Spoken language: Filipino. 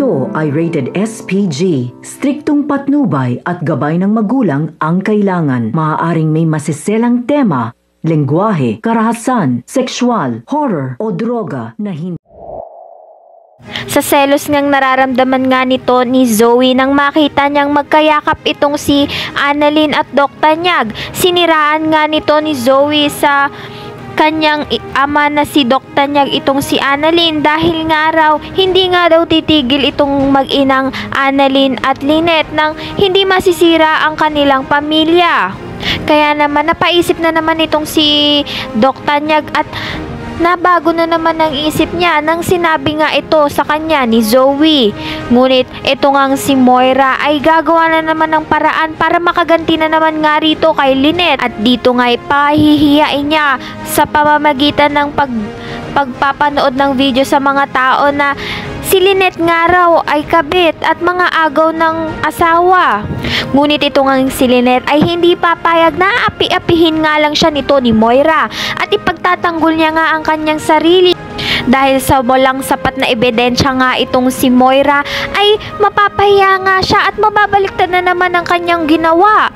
Ito ay rated SPG. Striktong patnubay at gabay ng magulang ang kailangan. Maaaring may masiselang tema, lengguwahe, karahasan, sexual, horror o droga na hindi. Sa selos ngang nararamdaman nga nito ni Zoe nang makita niyang magkayakap itong si Annalyn at Doc Tanyag. Siniraan nga nito ni Zoe sa kanyang ama na si Doc Tanyag itong si Annalyn dahil nga raw hindi nga daw titigil itong mag-inang Annalyn at Lynette nang hindi masisira ang kanilang pamilya. Kaya naman napaisip na naman itong si Doc Tanyag at nabago na naman ang isip niya nang sinabi nga ito sa kanya ni Zoe. Ngunit ito ngang si Moira ay gagawa na naman ng paraan para makaganti na naman nga rito kay Lynette. At dito nga ipahihiyain niya sa pamamagitan ng pagpapanood ng video sa mga tao na si Lynette nga raw ay kabit at mga agaw ng asawa. Ngunit ito nga si Lynette ay hindi papayag na api-apihin nga lang siya nito ni Moira at ipagtatanggol niya nga ang kanyang sarili. Dahil sa walang sapat na ebidensya nga itong si Moira ay mapapahiya nga siya at mababaliktad na naman ang kanyang ginawa.